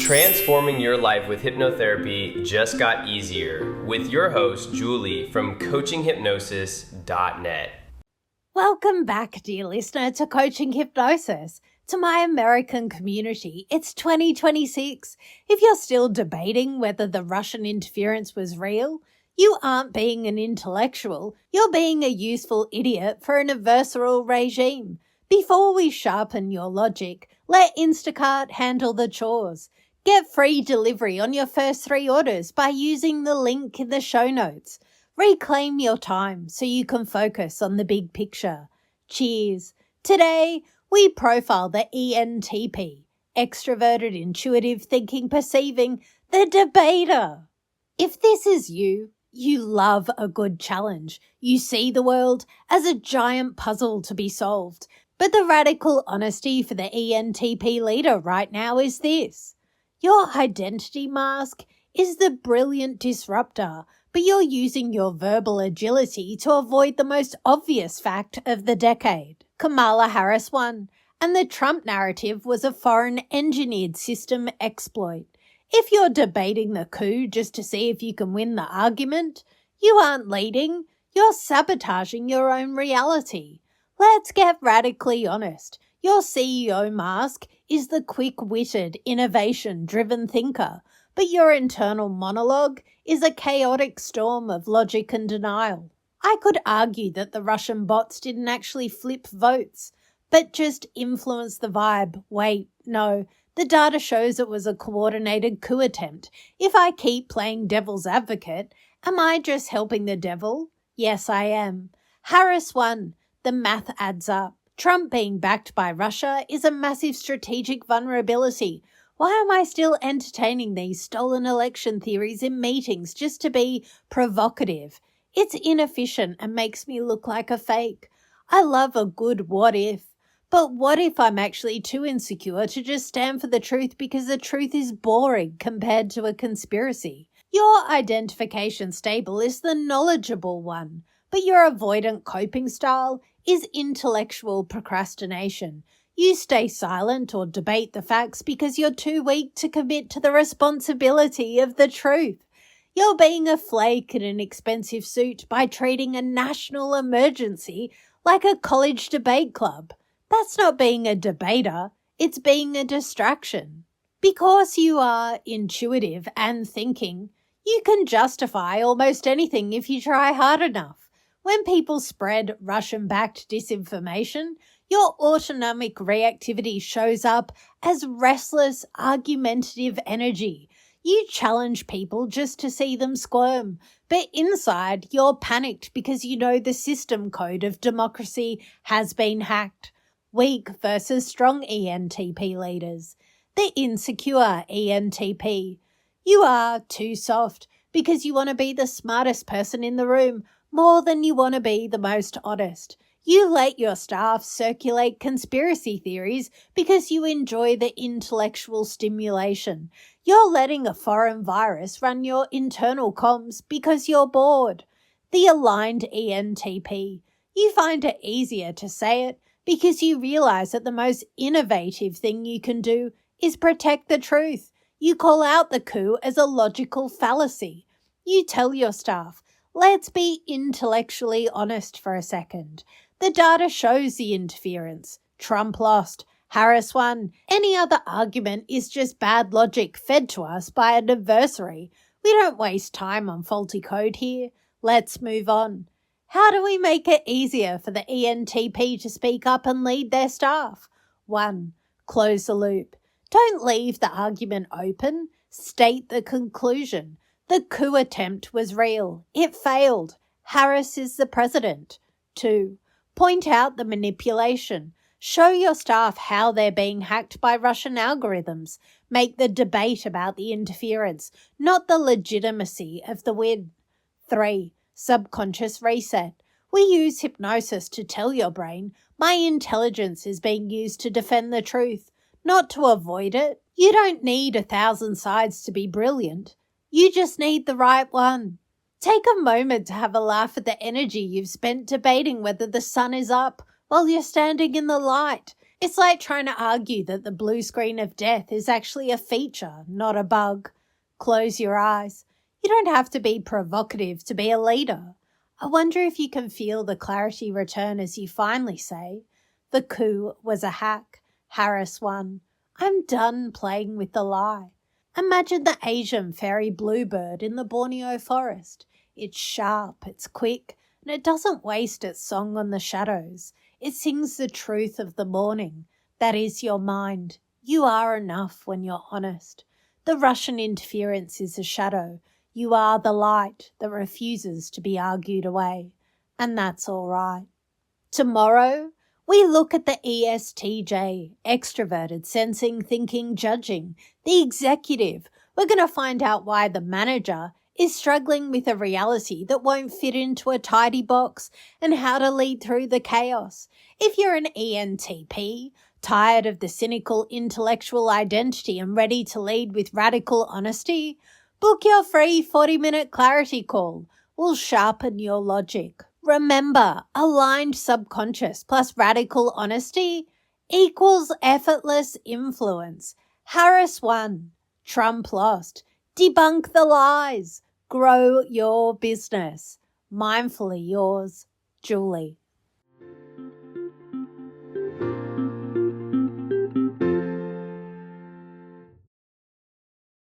Transforming your life with hypnotherapy just got easier with your host, Julie from CoachingHypnosis.net. Welcome back, dear listener, to Coaching Hypnosis. To my American community, it's 2026. If you're still debating whether the Russian interference was real, you aren't being an intellectual, you're being a useful idiot for an adversarial regime. Before we sharpen your logic, let Instacart handle the chores. Get free delivery on your first 3 orders by using the link in the show notes. Reclaim your time so you can focus on the big picture. Cheers. Today, we profile the ENTP, extroverted, intuitive, thinking, perceiving, the debater. If this is you, you love a good challenge. You see the world as a giant puzzle to be solved. But the radical honesty for the ENTP leader right now is this. Your identity mask is the brilliant disruptor, but you're using your verbal agility to avoid the most obvious fact of the decade. Kamala Harris won, and the Trump narrative was a foreign engineered system exploit. If you're debating the coup just to see if you can win the argument, you aren't leading, you're sabotaging your own reality. Let's get radically honest. Your CEO mask is the quick-witted, innovation-driven thinker, but your internal monologue is a chaotic storm of logic and denial. I could argue that the Russian bots didn't actually flip votes, but just influence the vibe. Wait, no, the data shows it was a coordinated coup attempt. If I keep playing devil's advocate, am I just helping the devil? Yes, I am. Harris won. The math adds up. Trump being backed by Russia is a massive strategic vulnerability. Why am I still entertaining these stolen election theories in meetings just to be provocative? It's inefficient and makes me look like a fake. I love a good what if. But what if I'm actually too insecure to just stand for the truth because the truth is boring compared to a conspiracy? Your identification stable is the knowledgeable one, but your avoidant coping style is intellectual procrastination. You stay silent or debate the facts because you're too weak to commit to the responsibility of the truth. You're being a flake in an expensive suit by treating a national emergency like a college debate club. That's not being a debater, it's being a distraction. Because you are intuitive and thinking, you can justify almost anything if you try hard enough. When people spread Russian-backed disinformation, your autonomic reactivity shows up as restless, argumentative energy. You challenge people just to see them squirm, but inside you're panicked because you know the system code of democracy has been hacked. Weak versus strong ENTP leaders. The insecure ENTP. You are too soft because you want to be the smartest person in the room more than you want to be the most honest. You let your staff circulate conspiracy theories because you enjoy the intellectual stimulation. You're letting a foreign virus run your internal comms because you're bored. The aligned ENTP. You find it easier to say it because you realize that the most innovative thing you can do is protect the truth. You call out the coup as a logical fallacy. You tell your staff, let's be intellectually honest for a second. The data shows the interference. Trump lost. Harris won. Any other argument is just bad logic fed to us by an adversary. We don't waste time on faulty code here. Let's move on. How do we make it easier for the ENTP to speak up and lead their staff? 1. Close the loop. Don't leave the argument open. State the conclusion. The coup attempt was real. It failed. Harris is the president. 2. Point out the manipulation. Show your staff how they're being hacked by Russian algorithms. Make the debate about the interference, not the legitimacy of the win. 3. Subconscious reset. We use hypnosis to tell your brain, my intelligence is being used to defend the truth, not to avoid it. You don't need 1,000 sides to be brilliant. You just need the right one. Take a moment to have a laugh at the energy you've spent debating whether the sun is up while you're standing in the light. It's like trying to argue that the blue screen of death is actually a feature, not a bug. Close your eyes. You don't have to be provocative to be a leader. I wonder if you can feel the clarity return as you finally say, "The coup was a hack. Harris won. I'm done playing with the lie." Imagine the Asian fairy bluebird in the Borneo forest. It's sharp, it's quick, and it doesn't waste its song on the shadows. It sings the truth of the morning. That is your mind. You are enough when you're honest. The Russian interference is a shadow. You are the light that refuses to be argued away. And that's all right. Tomorrow, we look at the ESTJ, extroverted, sensing, thinking, judging, the executive. We're going to find out why the manager is struggling with a reality that won't fit into a tidy box and how to lead through the chaos. If you're an ENTP, tired of the cynical intellectual identity and ready to lead with radical honesty, book your free 40-minute clarity call. We'll sharpen your logic. Remember, aligned subconscious plus radical honesty equals effortless influence. Harris won. Trump lost. Debunk the lies. Grow your business. Mindfully yours, Julie.